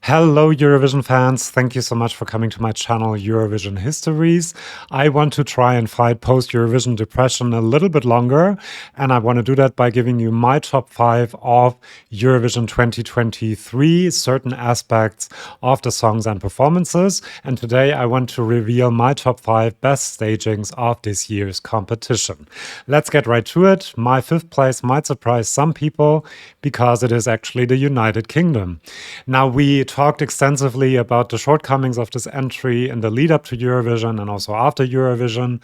Hello, Eurovision fans. Thank you so much for coming to my channel, Eurovision Histories. I want to try and fight post-Eurovision depression a little bit longer, and I want to do that by giving you my top 5 of Eurovision 2023, certain aspects of the songs and performances. And today I want to reveal my top 5 best stagings of this year's competition. Let's get right to it. My 5th place might surprise some people because it is actually the United Kingdom. Now, we talked extensively about the shortcomings of this entry in the lead up to Eurovision and also after Eurovision,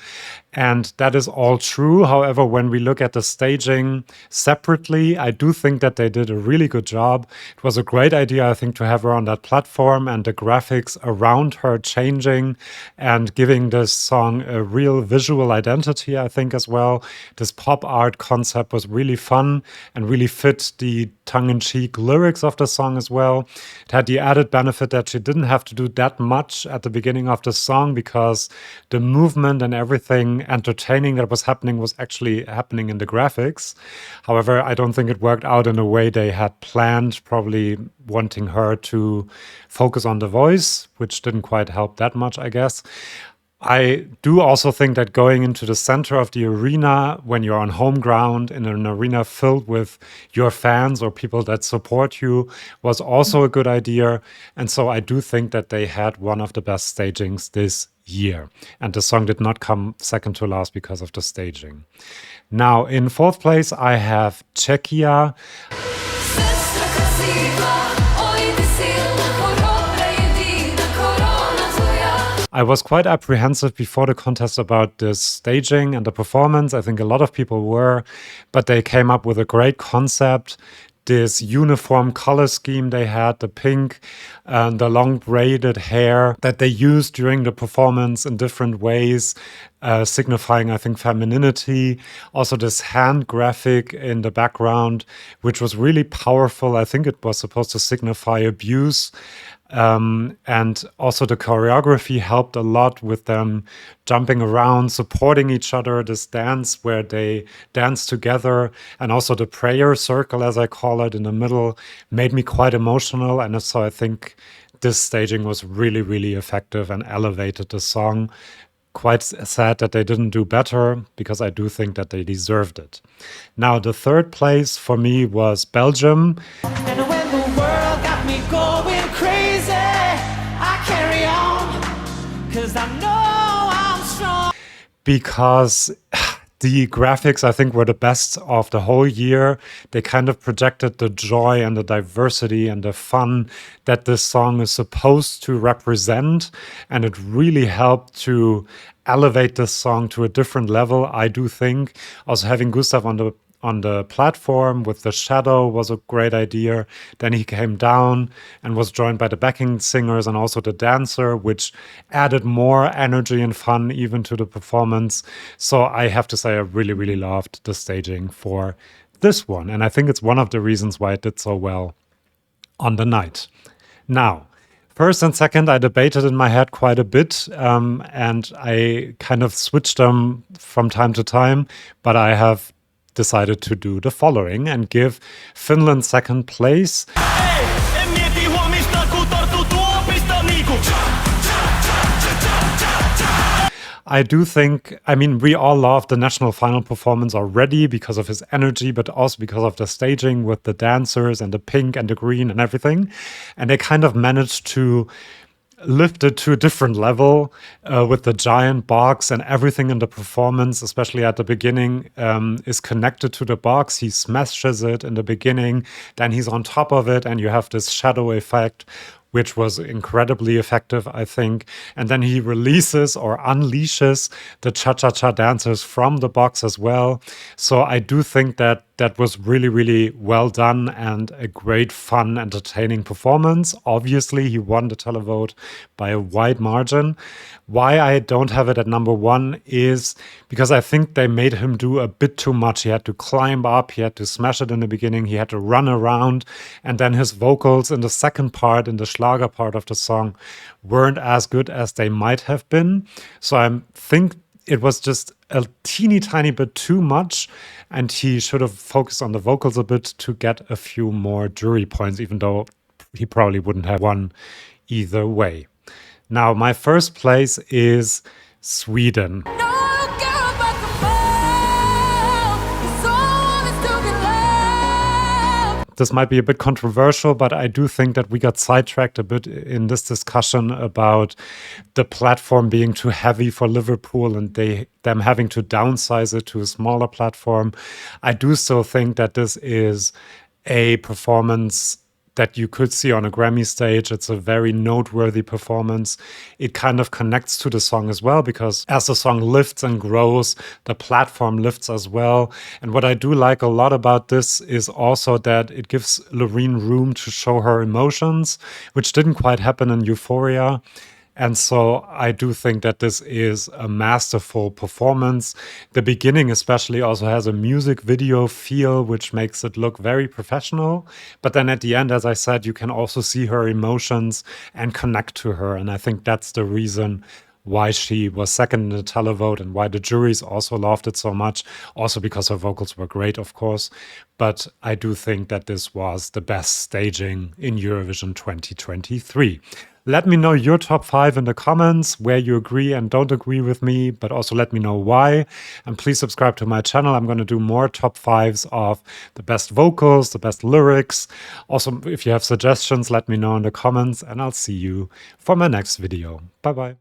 and that is all true. However, when we look at the staging separately, I do think that they did a really good job. It was a great idea, I think, to have her on that platform and the graphics around her changing and giving this song a real visual identity, I think, as well. This pop art concept was really fun and really fit the tongue-in-cheek lyrics of the song as well. It had the added benefit that she didn't have to do that much at the beginning of the song because the movement and everything entertaining that was actually happening in the graphics. However, I don't think it worked out in a way they had planned, probably wanting her to focus on the voice, which didn't quite help that much, I guess. I do also think that going into the center of the arena when you're on home ground in an arena filled with your fans or people that support you was also a good idea. And so I do think that they had one of the best stagings this year. And the song did not come second to last because of the staging. Now, in 4th place, I have Czechia. I was quite apprehensive before the contest about this staging and the performance. I think a lot of people were, but they came up with a great concept. This uniform color scheme they had, the pink and the long braided hair that they used during the performance in different ways, signifying, I think, femininity. Also this hand graphic in the background, which was really powerful. I think it was supposed to signify abuse. And also the choreography helped a lot with them jumping around, supporting each other, this dance where they dance together, and also the prayer circle, as I call it, in the middle, made me quite emotional. And so I think this staging was really, really effective and elevated the song. Quite sad that they didn't do better because I do think that they deserved it. Now, the 3rd place for me was Belgium. And when the world got me going crazy, I carry on, 'cause I know I'm strong. Because the graphics, I think, were the best of the whole year. They kind of projected the joy and the diversity and the fun that this song is supposed to represent. And it really helped to elevate this song to a different level, I do think. Also, having Gustav on the platform with the shadow was a great idea. Then he came down and was joined by the backing singers and also the dancer, which added more energy and fun even to the performance. So I have to say I really, really loved the staging for this one. And I think it's one of the reasons why it did so well on the night. Now, first and second, I debated in my head quite a bit, and I kind of switched them from time to time, but I have decided to do the following and give Finland second place. I do think, I mean, we all loved the national final performance already because of his energy, but also because of the staging with the dancers and the pink and the green and everything. And they kind of managed to lift it to a different level with the giant box, and everything in the performance, especially at the beginning, is connected to the box. He smashes it in the beginning, then he's on top of it, and you have this shadow effect, which was incredibly effective, I think. And then he releases or unleashes the cha-cha-cha dancers from the box as well. So I do think that that was really, really well done and a great, fun, entertaining performance. Obviously, he won the televote by a wide margin. Why I don't have it at number 1 is because I think they made him do a bit too much. He had to climb up, he had to smash it in the beginning, he had to run around, and then his vocals in the second part, in the Schlager part of the song, weren't as good as they might have been. So I think it was just a teeny tiny bit too much, and he should have focused on the vocals a bit to get a few more jury points, even though he probably wouldn't have won either way. Now, my first place is Sweden. This might be a bit controversial, but I do think that we got sidetracked a bit in this discussion about the platform being too heavy for Liverpool and them having to downsize it to a smaller platform. I do still think that this is a performance that you could see on a Grammy stage. It's a very noteworthy performance. It kind of connects to the song as well, because as the song lifts and grows, the platform lifts as well. And what I do like a lot about this is also that it gives Loreen room to show her emotions, which didn't quite happen in Euphoria. And so I do think that this is a masterful performance. The beginning especially also has a music video feel, which makes it look very professional. But then at the end, as I said, you can also see her emotions and connect to her. And I think that's the reason why she was second in the televote and why the juries also loved it so much. Also because her vocals were great, of course. But I do think that this was the best staging in Eurovision 2023. Let me know your top 5 in the comments, where you agree and don't agree with me, but also let me know why. And please subscribe to my channel. I'm going to do more top 5s of the best vocals, the best lyrics. Also, if you have suggestions, let me know in the comments, and I'll see you for my next video. Bye-bye.